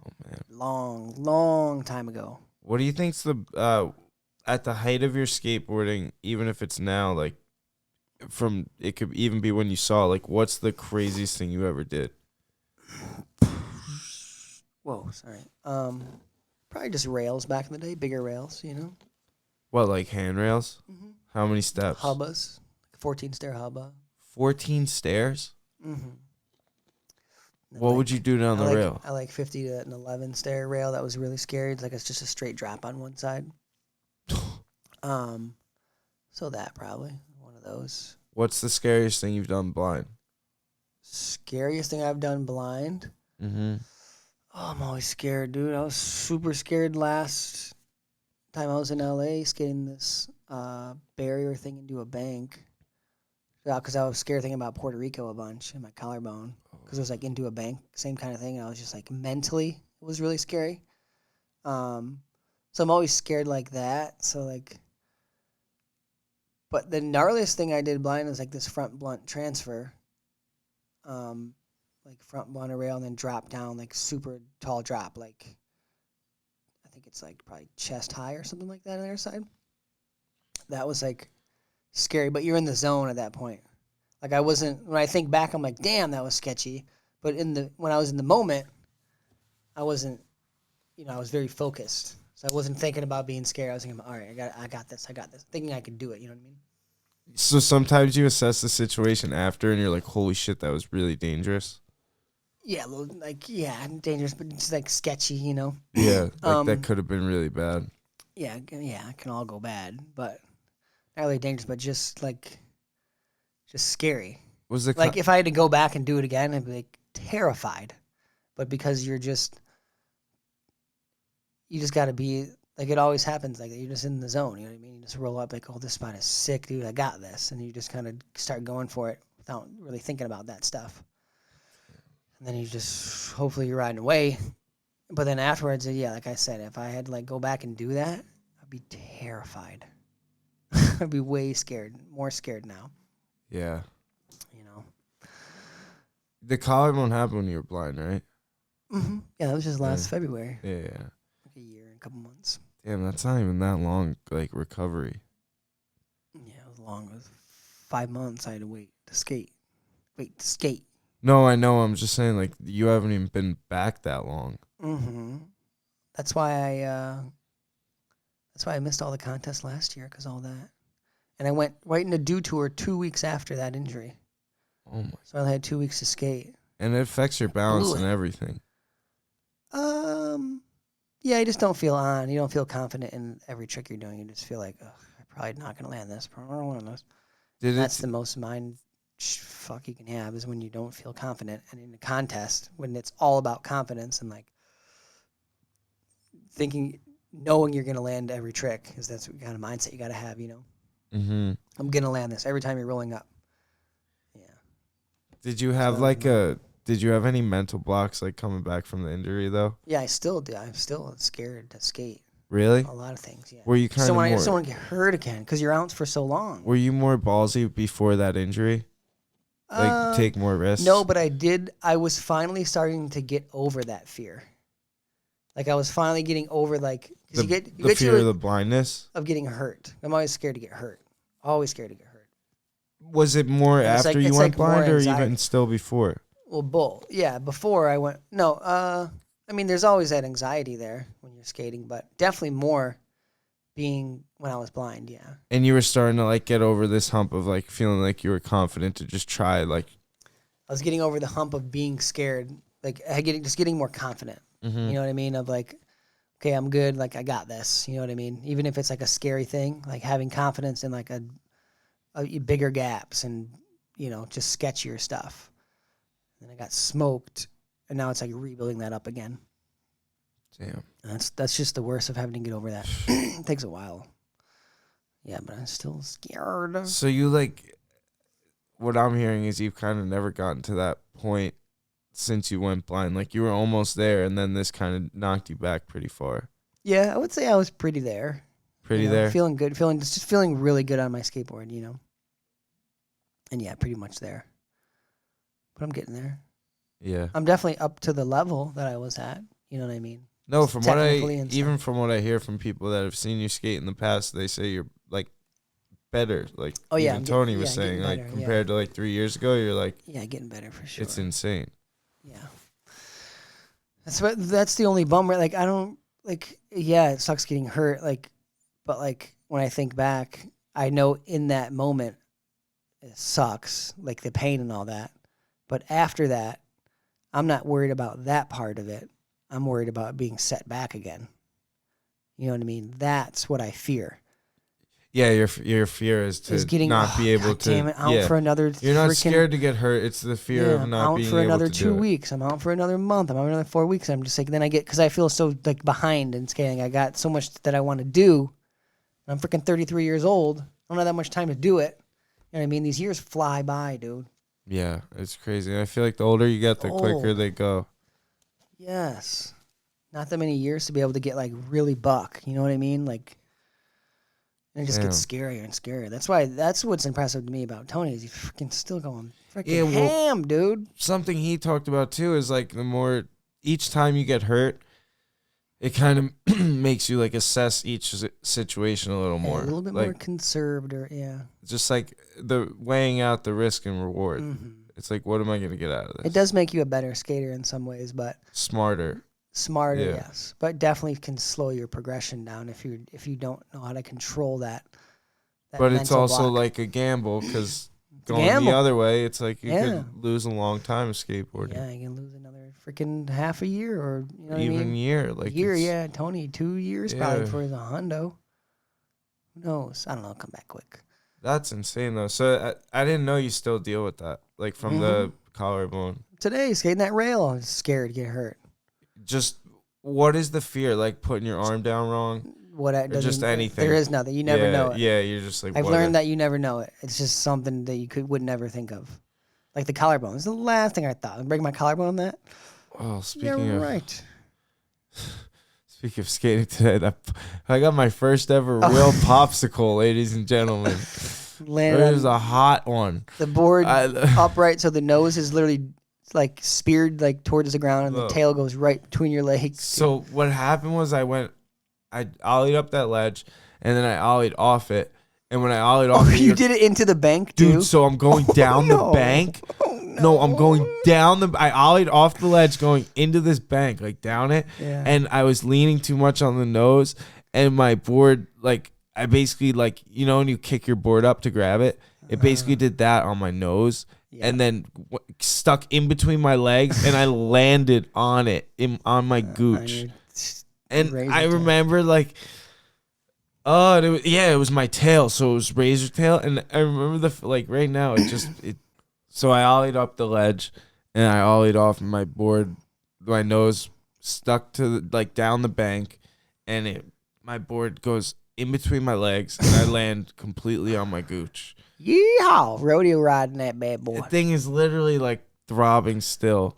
Oh, man. long time ago. What do you think's the, at the height of your skateboarding, even if it's now, like, it could even be when you saw, like, what's the craziest thing you ever did? Whoa, sorry. Probably just rails back in the day, bigger rails, you know. What, like handrails? Mm-hmm. How many steps? Hubbas, 14-stair hubba. 14 stairs? Mm-hmm. What would you do down the rail? I like 50 to an 11-stair rail. That was really scary. It's like it's just a straight drop on one side. So that probably one of those. What's the scariest thing you've done blind? Scariest thing I've done blind. Mm-hmm. Oh, I'm always scared, dude. I was super scared last time I was in LA skating this barrier thing into a bank. because I was scared thinking about Puerto Rico a bunch in my collarbone because it was like into a bank, same kind of thing. And I was just like mentally, it was really scary. So I'm always scared like that. So like, but the gnarliest thing I did blind was like this front blunt transfer. Like front blunt rail and then drop down, like super tall drop. Like, I think it's like probably chest high or something like that on the other side. That was like scary, but you're in the zone at that point. Like I wasn't, when I think back, I'm like, damn, that was sketchy. But when I was in the moment, I wasn't, I was very focused. So I wasn't thinking about being scared. I was thinking, all right, I got this. Thinking I could do it, you know what I mean? So sometimes you assess the situation after and you're like, holy shit, that was really dangerous. Yeah, dangerous, but just like sketchy, Yeah, that could have been really bad. Yeah, it can all go bad, but not really dangerous, but just scary. Was it like if I had to go back and do it again, I'd be like terrified. But because you just got to be like, it always happens like that. You're just in the zone, you know what I mean? You just roll up like, oh, this spot is sick, dude. I got this, and you just kind of start going for it without really thinking about that stuff. And then you just, hopefully you're riding away. But then afterwards, yeah, like I said, if I had to like go back and do that, I'd be terrified. I'd be way scared, more scared now. Yeah. The collarbone happened when you were blind, right? Mm-hmm. Yeah, that was just last February. Yeah. Like a year and a couple months. Damn, that's not even that long, like, recovery. Yeah, it was long. It was 5 months I had to wait to skate. No, I know. I'm just saying, like, you haven't even been back that long. Mm-hmm. That's why I missed all the contests last year, because all that. And I went right into Dew Tour 2 weeks after that injury. Oh my! So I only had 2 weeks to skate. And it affects your balance and everything. Yeah, you just don't feel on. You don't feel confident in every trick you're doing. You just feel like, oh, I'm probably not gonna land this. Probably don't want this. That's the most mind fuck you can have, is when you don't feel confident. And in a contest, when it's all about confidence and like knowing you're gonna land every trick, because that's what kind of mindset you gotta have. Mm-hmm. I'm gonna land this every time you're rolling up. Yeah. Did you have Did you have any mental blocks like coming back from the injury though? Yeah, I still do. I'm still scared to skate. Really? A lot of things. Yeah. Were you kind of more? I just don't want to get hurt again because you're out for so long. Were you more ballsy before that injury? Like take more risks? No, but I did. I was finally starting to get over that fear. Like I was finally getting over like the fear of the blindness of getting hurt. I'm always scared to get hurt. Always scared to get hurt. Was it more after you went blind, or even still before? Well, both. Yeah, before I went. No, I mean, there's always that anxiety there when you're skating, but definitely more being when I was blind. Yeah. And you were starting to like get over this hump of like feeling like you were confident to just try. Like I was getting over the hump of being scared. Like getting more confident. Mm-hmm. You know what I mean? Of like, okay, I'm good. Like I got this. You know what I mean? Even if it's like a scary thing, like having confidence in like a bigger gaps and just sketchier stuff. And I got smoked, and now it's like rebuilding that up again. Damn. And that's just the worst of having to get over that. It takes a while. Yeah, but I'm still scared. So you what I'm hearing is you've kind of never gotten to that point since you went blind. Like you were almost there, and then this kind of knocked you back pretty far. Yeah, I would say I was pretty there. There? Feeling good, feeling really good on my skateboard, And yeah, pretty much there. But I'm getting there. Yeah. I'm definitely up to the level that I was at. You know what I mean? No, from what I hear from people that have seen you skate in the past, they say you're like better. Like even Tony was saying, like better, compared to like 3 years ago, you're like getting better for sure. It's insane. Yeah. That's the only bummer. Like I don't it sucks getting hurt. But when I think back, I know in that moment it sucks, like the pain and all that. But after that, I'm not worried about that part of it. I'm worried about being set back again. You know what I mean? That's what I fear. Yeah, your fear is to not be able to. Damn it, out for another. You're not scared to get hurt. It's the fear of not being able to do it. I'm out for another 2 weeks. I'm out for another month. I'm out for another 4 weeks. I'm just like, then because I feel so like behind in skating. I got so much that I want to do. I'm freaking 33 years old. I don't have that much time to do it. what I mean? These years fly by, dude. Yeah, it's crazy. And I feel like the older you get, the quicker they go. Yes. Not that many years to be able to get like really buck. You know what I mean? Like, and it just gets scarier and scarier. That's what's impressive to me about Tony is he's freaking still going freaking ham, dude. Something he talked about too is like each time you get hurt, it kind of makes you like assess each situation a little more. A little bit like, more conserved just like the weighing out the risk and reward. Mm-hmm. It's like, what am I going to get out of this? It does make you a better skater in some ways, but smarter, yes. But definitely can slow your progression down if you don't know how to control that but it's also block. like a gamble because going the other way, it's like you could lose a long time of skateboarding. Yeah, you can lose another freaking half a year or even year. Like year, Tony, 2 years probably for the hundo. Who knows? I don't know. Come back quick. That's insane though. So I didn't know you still deal with that, like from the collarbone. Today, skating that rail, I was scared to get hurt. Just what is the fear? Like putting your arm down wrong? Or just anything. There is nothing. You never know it. Yeah, you're just like. I've learned that you never know it. It's just something that you would never think of, like the collarbone. It's the last thing I thought. I'd break my collarbone on that. Oh, speaking of right. Speaking of skating today, I got my first ever real popsicle, ladies and gentlemen. It was a hot one. The board upright, so the nose is literally like speared like towards the ground, and the tail goes right between your legs. So what happened was I ollied up that ledge, and then I ollied off it. And when I ollied off it, you did it into the bank, too? Dude, so I'm going down the bank. No, I'm going down I ollied off the ledge going into this bank, like down it. Yeah. And I was leaning too much on the nose, and my board, like, I basically, like, when you kick your board up to grab it, it basically did that on my nose. Yeah. And then stuck in between my legs, and I landed on it, on my gooch. And I remember, like, it was my tail, so it was razor tail. And I remember right now, so I ollied up the ledge, and I ollied off my board. My nose stuck to down the bank, and my board goes in between my legs, and I land completely on my gooch. Yeehaw! Rodeo riding that bad boy. The thing is literally like throbbing still.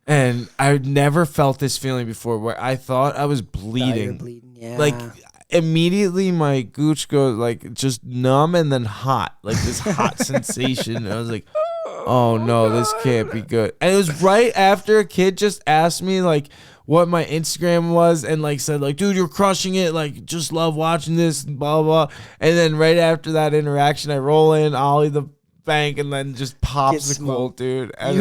And I never felt this feeling before where I thought I was bleeding. Yeah. Like immediately my gooch goes like just numb and then hot. Like this hot sensation. And I was like, oh no, this can't be good. And it was right after a kid just asked me like what my Instagram was and like said like, dude, you're crushing it. Like just love watching this and blah, blah, blah. And then right after that interaction, I roll in, ollie the bank and then just popsicle, dude. And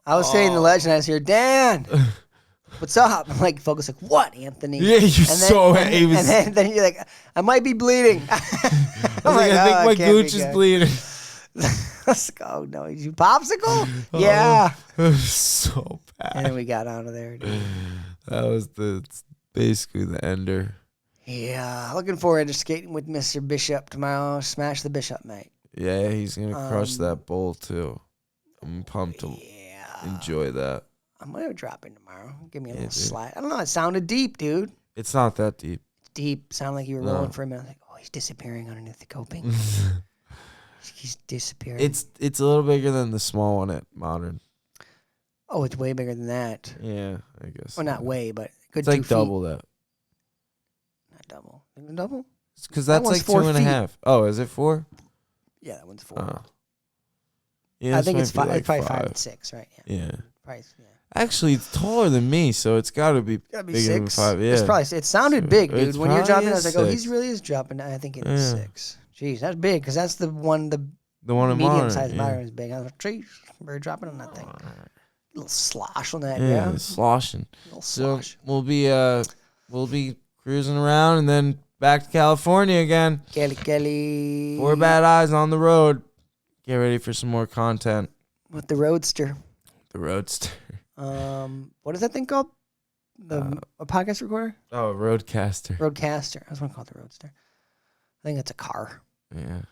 I was sitting in the ledge and I was here, Dan, what's up? I'm like, focus, like, what, Anthony? Yeah, and then you're like, I might be bleeding. I think my gooch is bleeding. Let's go. No, you popsicle? Yeah. It was so bad. And then we got out of there, dude. That was basically the ender. Yeah. Looking forward to skating with Mr. Bishop tomorrow. Smash the Bishop, mate. Yeah, he's going to crush that bowl, too. I'm pumped to enjoy that. I'm going to drop in tomorrow. Give me a little slide. I don't know. It sounded deep, dude. It's not that deep. Deep. Sounded like you were rolling for a minute. Like, oh, he's disappearing underneath the coping. He's disappearing. It's a little bigger than the small one at Modern. Oh, it's way bigger than that. Yeah, I guess. Well, not way, but good. It's like double that. Not double. Double? Because that's like 2.5. Oh, is it 4? Yeah, that one's 4. Oh. Yeah, I think it's 5. It's probably 5 and 6, right? Yeah. Price. Yeah. Actually, it's taller than me, so it's got to be bigger 6. than 5. Yeah. It sounded big, dude. When you're dropping, I was like, 6. oh, he really is dropping. I think it's 6. Jeez, that's big because that's the one in Modern. Medium-sized Byron is big. I was like, jeez, we're dropping on that thing. A little slosh on that, yeah. Sloshing. A little slosh. So we'll be cruising around and then back to California again. Kelly. 4 bad eyes on the road. Get ready for some more content. With the Roadster. What is that thing called? A podcast recorder? Oh, Roadcaster. I was going to call it the Roadster. I think that's a car. Yeah.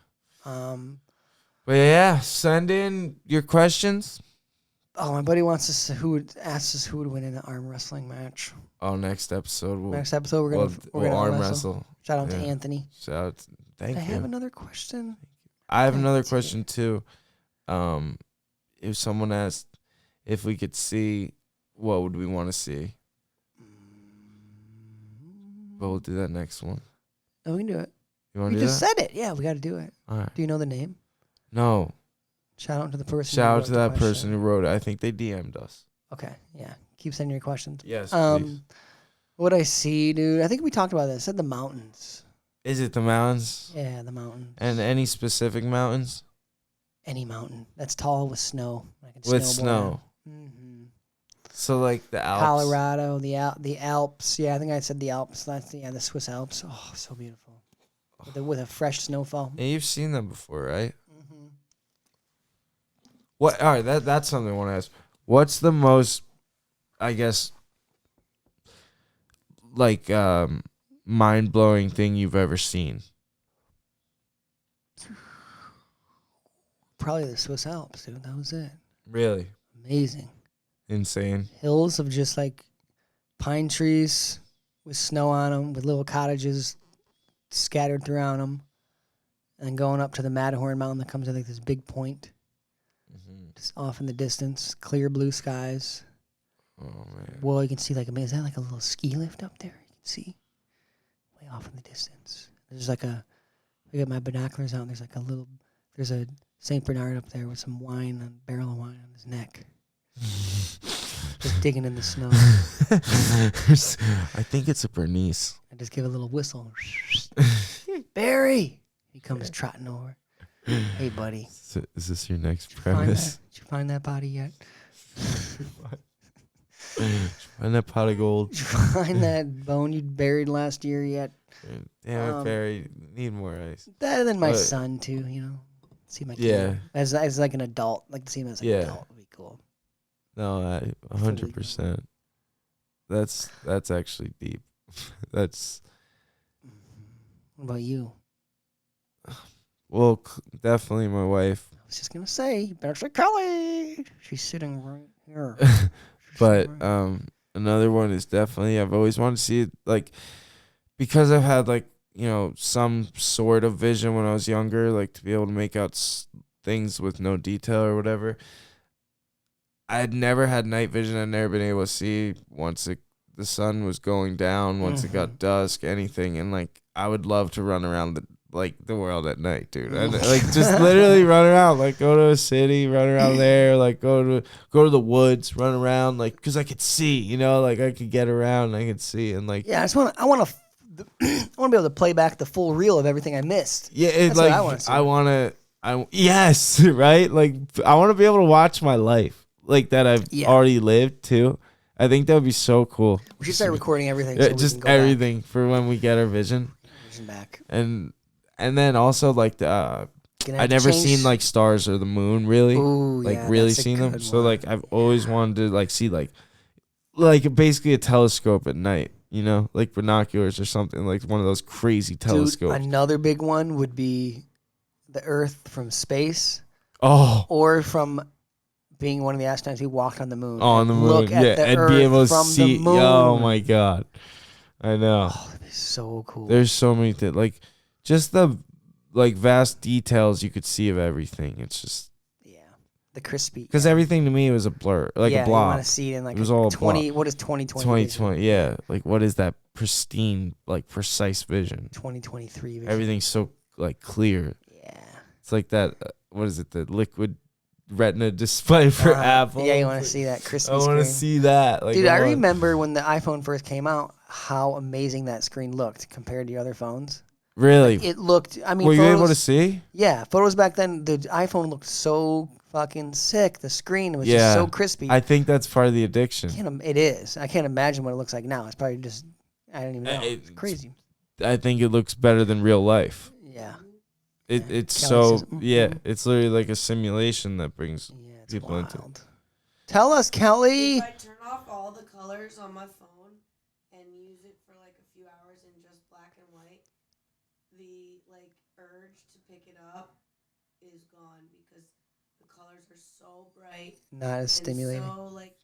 But yeah, send in your questions. Oh, my buddy wants us asks us who would win in an arm wrestling match. Oh, next episode we're gonna arm wrestle. Shout out to Anthony. Thank you. I have another question. I have another question too. If someone asked if we could see, what would we want to see? But we'll do that next one. Oh, we can do it. You want We to do just that? said it. Yeah, we got to do it. All right. Do you know the name? No. Shout out to the person. Shout who out wrote to the that question. person who wrote it. I think they DM'd us. Okay, yeah. Keep sending your questions. Yes, please. What I see, dude. I think we talked about this. I said the mountains. Is it the mountains? Yeah, the mountains. And any specific mountains? Any mountain that's tall with snow. I can With snowboard snow. Mm-hmm. So like the Alps. Colorado, the Alps. Yeah, I think I said the Alps. That's the Swiss Alps. Oh, so beautiful. With a fresh snowfall. Yeah, you've seen them before, right? Mm-hmm. What? All right, that's something I want to ask. What's the most, I guess, like mind-blowing thing you've ever seen? Probably the Swiss Alps, dude. That was it. Really? Amazing. Insane. Hills of just like pine trees with snow on them, with little cottages scattered throughout them, and then going up to the Matterhorn mountain that comes to like this big point, just off in the distance. Clear blue skies. Oh man. Well, you can see like, I mean, is that like a little ski lift up there? You can see way off in the distance. There's like I got my binoculars out. And there's a Saint Bernard up there with some wine, a barrel of wine on his neck. Just digging in the snow. I think it's a Bernice. I just give a little whistle. Barry! He comes trotting over. Hey, buddy. Is this your next Did premise? you find that body yet? Find that pot of gold. Did you find that bone you buried last year yet? Damn it, Barry. Need more ice. Better than my But- son, too, you know? See my kid. Yeah. As like an adult. Like to see him as an adult would be cool. No, 100%. That's actually deep. That's What about you? well, definitely my wife. I was just going to say, you better say Kelly. She's sitting right here. But another one is definitely I've always wanted to see it, like, because I've had like, you know, some sort of vision when I was younger, like to be able to make out things with no detail or whatever. I had never had night vision. I'd never been able to see once the sun was going down, once it got dusk, anything. And like I would love to run around the world at night, dude. And like just literally run around, like go to a city, run around there, like go to the woods, run around, like because I could see, you know, like I could get around, I could see, and like yeah, I want to be able to play back the full reel of everything I missed. yeah, it's That's like what I want to see. Yes, right. Like I want to be able to watch my life like that I've already lived too. I think that would be so cool. We should start recording everything. So Just we can go everything for when we get our vision. back. And then also like the Gonna I have to never change- seen like stars or the moon really. Ooh, like yeah, really that's a seen them. good So one. like I've always wanted to like see like basically a telescope at night, you know, like binoculars or something, like one of those crazy telescopes. Dude, another big one would be the Earth from space, Oh, or from being one of the astronauts who walked on the moon. on the moon. Look at the and Earth be able to from see. the moon. Oh my god, I know. Oh, that'd be so cool. There's so many things, like just the like vast details you could see of everything. It's just the crispy. because everything to me was a blur, like a you blob. want to see it in like It was all a 20. blob. What is 2020? 2020, yeah. Like what is that pristine, like precise vision? 2023. Vision. Everything's so like clear. Yeah. It's like that. What is it? The liquid retina display for Apple. Yeah, you want to see that crispy I want screen. to see that. Like, Dude, I remember when the iPhone first came out, how amazing that screen looked compared to other phones. Really? It looked. I mean, were you photos, able to see? Yeah, photos back then. The iPhone looked so fucking sick. The screen was just so crispy. I think that's part of the addiction. It is. I can't imagine what it looks like now. It's probably just. I don't even know. It's crazy. I think it looks better than real life. Yeah. It's Kelly so says, yeah. It's literally like a simulation that brings It's people into it. wild. Tell us, Kelly. If I turn off all the colors on my phone and use it for like a few hours in just black and white, the like urge to pick it up is gone because the colors are so bright. Not as and stimulating. So like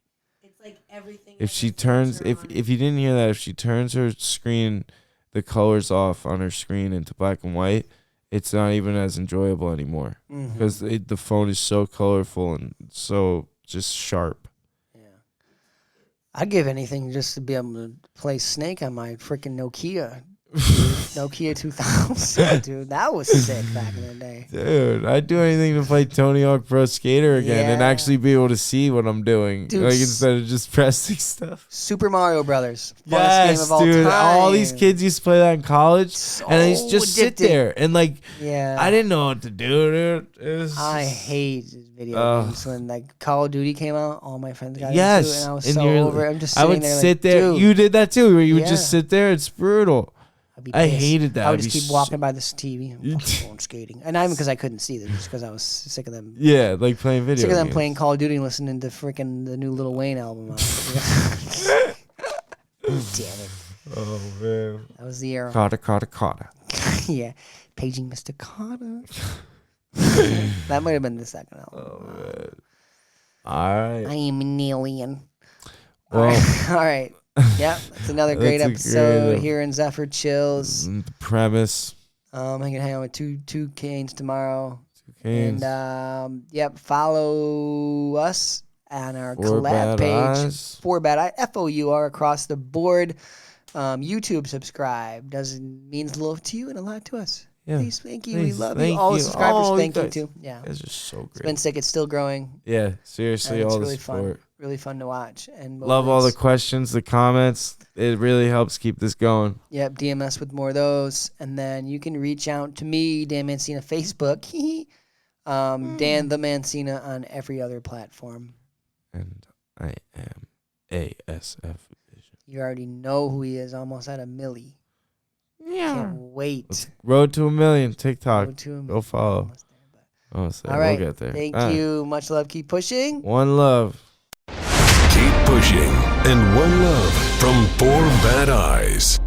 it's like everything. If has she a turns, filter on it. if you didn't hear that, if she turns her screen, the colors off on her screen into black and white, it's not even as enjoyable anymore because the phone is so colorful and so just sharp. Yeah. I'd give anything just to be able to play Snake on my freaking Nokia. Nokia 2000, dude. That was sick back in the day. Dude, I'd do anything to play Tony Hawk Pro Skater again and actually be able to see what I'm doing. Dude, like instead of just pressing stuff. Super Mario Brothers. Funnest game Yes, of all dude. time. All these kids used to play that in college. And I used to just sit addicted. there. And like, Yeah. I didn't know what to do, dude. It was I just- hate video games. When like Call of Duty came out, all my friends got into it, Yes. and I was and so you're- over it. I'm just I sitting would there sit like, there. dude, You did that too, where you would Yeah. just sit there. It's brutal. I'd be I pissed. hated that. I would I'd just be keep walking by this TV and fucking going skating. And not even because I couldn't see them, just because I was sick of them. Yeah, like playing video Sick of them games. playing Call of Duty and listening to freaking the new Lil Wayne album. Damn it. Oh, man. That was the era. Carter. Yeah. Paging Mr. Carter. That might have been the second album. Oh, man. All right. I am an alien. Well, All right. Yep. That's another great That's a episode great- here in Zephyr Chills. the premise. I'm gonna hang out with two Canes tomorrow. Canes. And yep, follow us on our Four collab Bad page. Eyes. For Bad Eye, FOUR across the board. YouTube subscribe means a lot to you and a lot to us. Yeah. Please, thank you. Please, we love thank you. All the you. subscribers, Oh, thank you guys- too. Yeah, You guys are so it's great. been sick. It's still growing. Yeah, seriously, And it's all the really support. fun. Really fun to watch. And Love all the moments. questions, the comments. It really helps keep this going. Yep, DMS with more of those. And then you can reach out to me, Dan Mancina, Facebook. Dan the Mancina on every other platform. And I am ASF Vision. You already know who he is. Almost at a milli. Can't wait. Road to 1 million. TikTok. Go to him. Go follow. Almost there, but- Oh, so All right. we'll get there. Thank All right. you. Much love. Keep pushing. One love. Keep pushing. And one love from Four Bad Eyes.